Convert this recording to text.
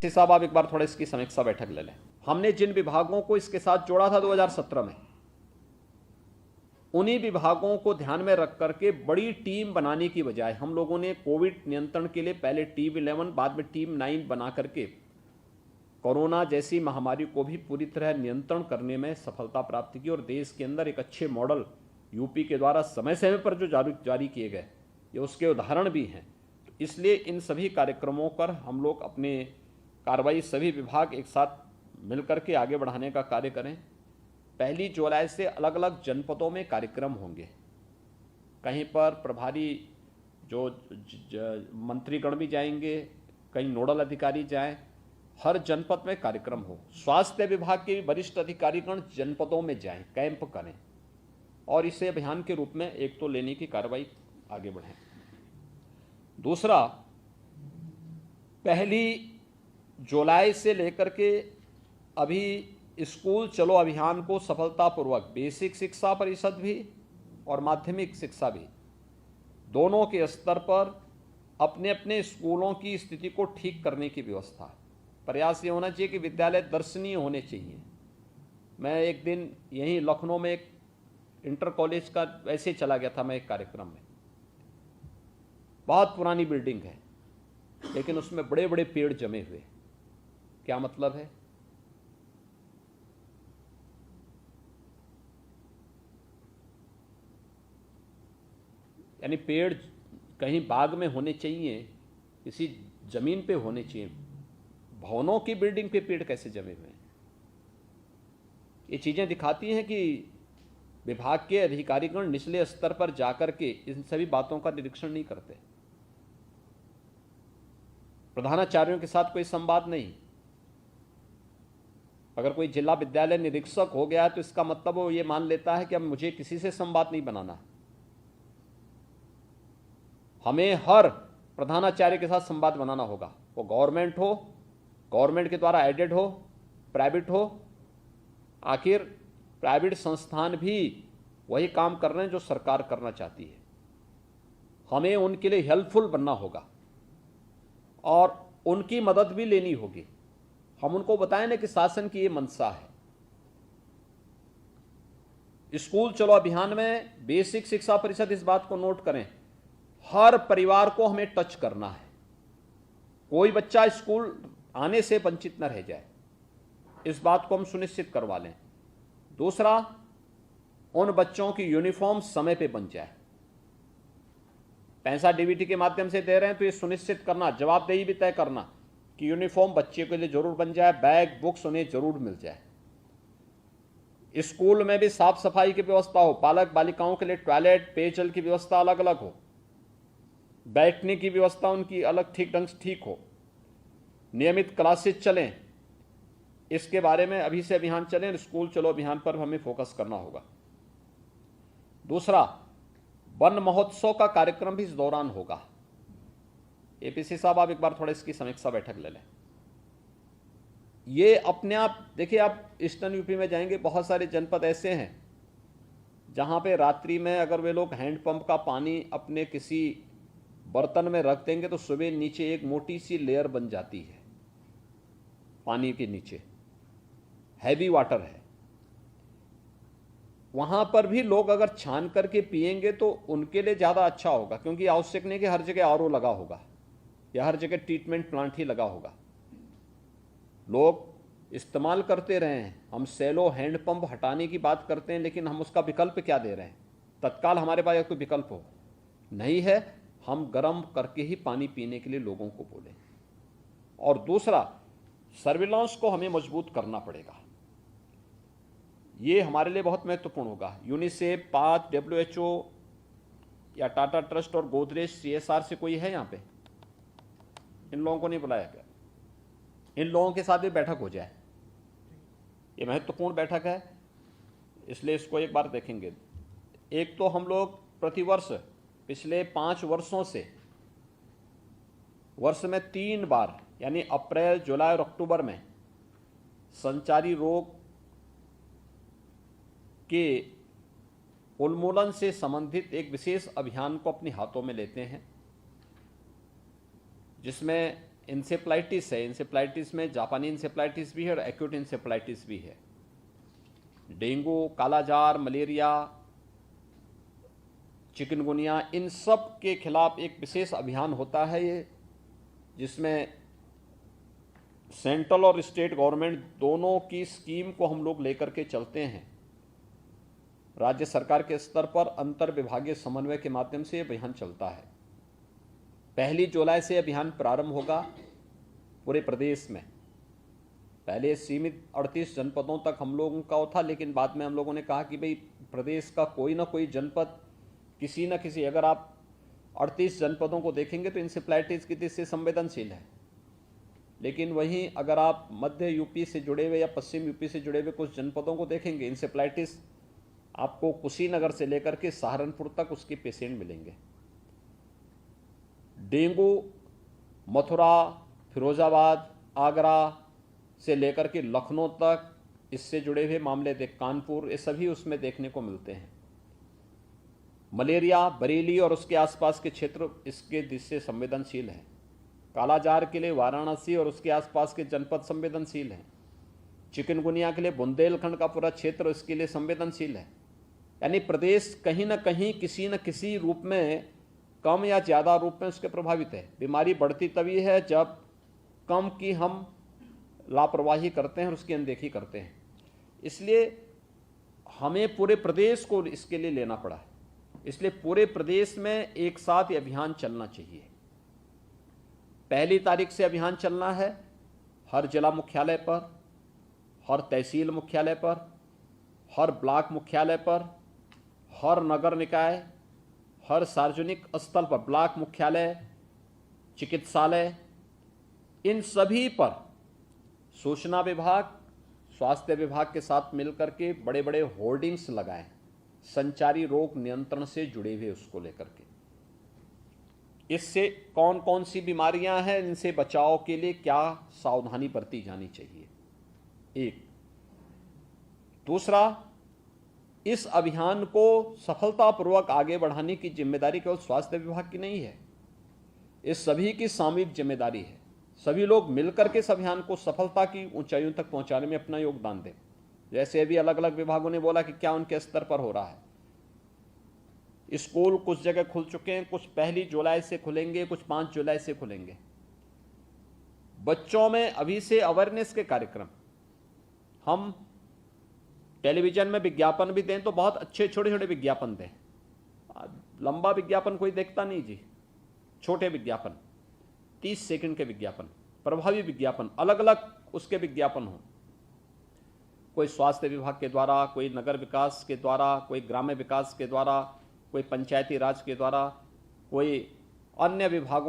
APC साहब आप एक बार थोड़ा इसकी समीक्षा बैठक ले लें। हमने जिन विभागों को इसके साथ जोड़ा था 2017 में, उन्हीं विभागों को ध्यान में रख करके बड़ी टीम बनाने की बजाय हम लोगों ने कोविड नियंत्रण के लिए पहले टीम 11 बाद में टीम 9 बना करके कोरोना जैसी महामारी को भी पूरी तरह नियंत्रण करने में सफलता प्राप्त की और देश के अंदर एक अच्छे मॉडल यूपी के द्वारा समय समय पर जो जारी किए गए ये उसके उदाहरण भी हैं। तो इसलिए इन सभी कार्यक्रमों पर हम लोग अपने कार्रवाई सभी विभाग एक साथ मिलकर के आगे बढ़ाने का कार्य करें। 1 जुलाई से अलग अलग जनपदों में कार्यक्रम होंगे। कहीं पर प्रभारी जो मंत्रीगण भी जाएंगे, कहीं नोडल अधिकारी जाएं, हर जनपद में कार्यक्रम हो। स्वास्थ्य विभाग के वरिष्ठ अधिकारीगण जनपदों में जाएं, कैंप करें और इसे अभियान के रूप में एक तो लेने की कार्रवाई आगे बढ़ें। दूसरा, 1 जुलाई से लेकर के अभी स्कूल चलो अभियान को सफलतापूर्वक बेसिक शिक्षा परिषद भी और माध्यमिक शिक्षा भी दोनों के स्तर पर अपने अपने स्कूलों की स्थिति को ठीक करने की व्यवस्था। प्रयास ये होना चाहिए कि विद्यालय दर्शनीय होने चाहिए। मैं एक दिन यहीं लखनऊ में एक इंटर कॉलेज का वैसे चला गया था मैं एक कार्यक्रम में। बहुत पुरानी बिल्डिंग है लेकिन उसमें बड़े बड़े पेड़ जमे हुए। क्या मतलब है? यानी पेड़ कहीं बाग में होने चाहिए, किसी जमीन पे होने चाहिए। भवनों की बिल्डिंग पे पेड़ कैसे जमे हुए हैं? ये चीजें दिखाती हैं कि विभाग के अधिकारीगण निचले स्तर पर जाकर के इन सभी बातों का निरीक्षण नहीं करते। प्रधानाचार्यों के साथ कोई संवाद नहीं। अगर कोई जिला विद्यालय निरीक्षक हो गया है तो इसका मतलब वो ये मान लेता है कि अब मुझे किसी से संवाद नहीं बनाना। हमें हर प्रधानाचार्य के साथ संवाद बनाना होगा, वो गवर्नमेंट हो, गवर्नमेंट के द्वारा एडेड हो, प्राइवेट हो। आखिर प्राइवेट संस्थान भी वही काम कर रहे हैं जो सरकार करना चाहती है। हमें उनके लिए हेल्पफुल बनना होगा और उनकी मदद भी लेनी होगी। हम उनको बताएं ना कि शासन की ये मंशा है। स्कूल चलो अभियान में बेसिक शिक्षा परिषद इस बात को नोट करें, हर परिवार को हमें टच करना है। कोई बच्चा स्कूल आने से वंचित न रह जाए, इस बात को हम सुनिश्चित करवा लें। दूसरा, उन बच्चों की यूनिफॉर्म समय पे बन जाए। पैसा डीबीटी के माध्यम से दे रहे हैं तो ये सुनिश्चित करना, जवाबदेही भी तय करना कि यूनिफॉर्म बच्चे के लिए जरूर बन जाए, बैग बुक्स उन्हें जरूर मिल जाए। स्कूल में भी साफ सफाई की व्यवस्था हो, बालक बालिकाओं के लिए टॉयलेट पेयजल की व्यवस्था अलग अलग हो, बैठने की व्यवस्था उनकी अलग ठीक ढंग से ठीक हो, नियमित क्लासेस चलें। इसके बारे में अभी से अभियान चलें। स्कूल चलो अभियान पर हमें फोकस करना होगा। दूसरा, वन महोत्सव का कार्यक्रम भी इस दौरान होगा। एपीसी साहब आप एक बार थोड़ा इसकी समीक्षा बैठक ले लें। ये अपने आप देखिए, आप ईस्टर्न यूपी में जाएंगे, बहुत सारे जनपद ऐसे हैं जहां पे रात्रि में अगर वे लोग हैंडपंप का पानी अपने किसी बर्तन में रख देंगे तो सुबह नीचे एक मोटी सी लेयर बन जाती है पानी के नीचे, हैवी वाटर है। वहां पर भी लोग अगर छान करके पिएंगे तो उनके लिए ज़्यादा अच्छा होगा, क्योंकि आवश्यक नहीं कि हर जगह आरओ लगा होगा या हर जगह ट्रीटमेंट प्लांट ही लगा होगा। लोग इस्तेमाल करते रहे हैं। हम सेलो हैंडपंप हटाने की बात करते हैं, लेकिन हम उसका विकल्प क्या दे रहे हैं? तत्काल हमारे पास कोई विकल्प हो नहीं है, हम गर्म करके ही पानी पीने के लिए लोगों को बोलें। और दूसरा, सर्विलांस को हमें मजबूत करना पड़ेगा। ये हमारे लिए बहुत महत्वपूर्ण होगा। यूनिसेफ, पाथ, WHO या टाटा ट्रस्ट और गोदरेज CSR से कोई है यहाँ पे? इन लोगों को नहीं बुलाया गया। इन लोगों के साथ भी बैठक हो जाए। ये महत्वपूर्ण बैठक है, इसलिए इसको एक बार देखेंगे। एक तो हम लोग प्रतिवर्ष पिछले 5 वर्षों से वर्ष में 3 बार यानी अप्रैल, जुलाई और अक्टूबर में संचारी रोग के उन्मूलन से संबंधित एक विशेष अभियान को अपने हाथों में लेते हैं, जिसमें इंसेफ्लाइटिस है। इंसेफ्लाइटिस में जापानी इंसेफ्लाइटिस भी है और एक्यूट इंसेफ्लाइटिस भी है। डेंगू, कालाजार, मलेरिया, चिकनगुनिया, इन सब के खिलाफ एक विशेष अभियान होता है ये, जिसमें सेंट्रल और स्टेट गवर्नमेंट दोनों की स्कीम को हम लोग लेकर के चलते हैं। राज्य सरकार के स्तर पर अंतर विभागीय समन्वय के माध्यम से अभियान चलता है। 1 जुलाई से अभियान प्रारंभ होगा पूरे प्रदेश में। पहले सीमित 38 जनपदों तक हम लोगों का था, लेकिन बाद में हम लोगों ने कहा कि भाई प्रदेश का कोई ना कोई जनपद किसी न किसी, अगर आप 38 जनपदों को देखेंगे तो इंसेफ्लाइटिस की दृष्टि से संवेदनशील है, लेकिन वहीं अगर आप मध्य यूपी से जुड़े हुए या पश्चिम यूपी से जुड़े हुए कुछ जनपदों को देखेंगे, इंसेफ्लाइटिस आपको कुशीनगर से लेकर के सहारनपुर तक उसके पेशेंट मिलेंगे। डेंगू मथुरा, फिरोजाबाद, आगरा से लेकर के लखनऊ तक इससे जुड़े हुए मामले कानपुर, ये सभी उसमें देखने को मिलते हैं। मलेरिया बरेली और उसके आसपास के क्षेत्र इसके दृष्टि से संवेदनशील है। कालाजार के लिए वाराणसी और उसके आसपास के जनपद संवेदनशील हैं। चिकनगुनिया के लिए बुंदेलखंड का पूरा क्षेत्र इसके लिए संवेदनशील है। यानी प्रदेश कहीं ना कहीं किसी न किसी रूप में, कम या ज़्यादा रूप में उसके प्रभावित है। बीमारी बढ़ती तभी है जब कम की हम लापरवाही करते हैं और उसकी अनदेखी करते हैं। इसलिए हमें पूरे प्रदेश को इसके लिए लेना पड़ा है। इसलिए पूरे प्रदेश में एक साथ ये अभियान चलना चाहिए। 1 तारीख से अभियान चलना है। हर जिला मुख्यालय पर, हर तहसील मुख्यालय पर, हर ब्लॉक मुख्यालय पर, हर नगर निकाय, हर सार्वजनिक स्थल पर, ब्लॉक मुख्यालय, चिकित्सालय, इन सभी पर सूचना विभाग, स्वास्थ्य विभाग के साथ मिलकर के बड़े बड़े होर्डिंग्स लगाएं, संचारी रोग नियंत्रण से जुड़े हुए उसको लेकर के। इससे कौन कौन सी बीमारियां हैं, इनसे बचाव के लिए क्या सावधानी बरती जानी चाहिए, एक। दूसरा, इस अभियान को सफलतापूर्वक आगे बढ़ाने की जिम्मेदारी केवल स्वास्थ्य विभाग की नहीं है, इस सभी की सामूहिक जिम्मेदारी है। सभी लोग मिलकर के इस अभियान को सफलता की ऊंचाइयों तक पहुंचाने में अपना योगदान दें। जैसे अभी अलग अलग विभागों ने बोला कि क्या उनके स्तर पर हो रहा है। स्कूल कुछ जगह खुल चुके हैं, कुछ 1 जुलाई से खुलेंगे, कुछ 5 जुलाई से खुलेंगे। बच्चों में अभी से अवेयरनेस के कार्यक्रम, हम टेलीविजन में विज्ञापन भी दें तो बहुत अच्छे छोटे छोटे विज्ञापन दें। लंबा विज्ञापन कोई देखता नहीं जी, छोटे विज्ञापन, 30 सेकंड के विज्ञापन, प्रभावी विज्ञापन, अलग अलग उसके विज्ञापन हो। कोई स्वास्थ्य विभाग के द्वारा, कोई नगर विकास के द्वारा, कोई ग्राम्य विकास के द्वारा, कोई पंचायती राज के द्वारा, कोई अन्य विभागों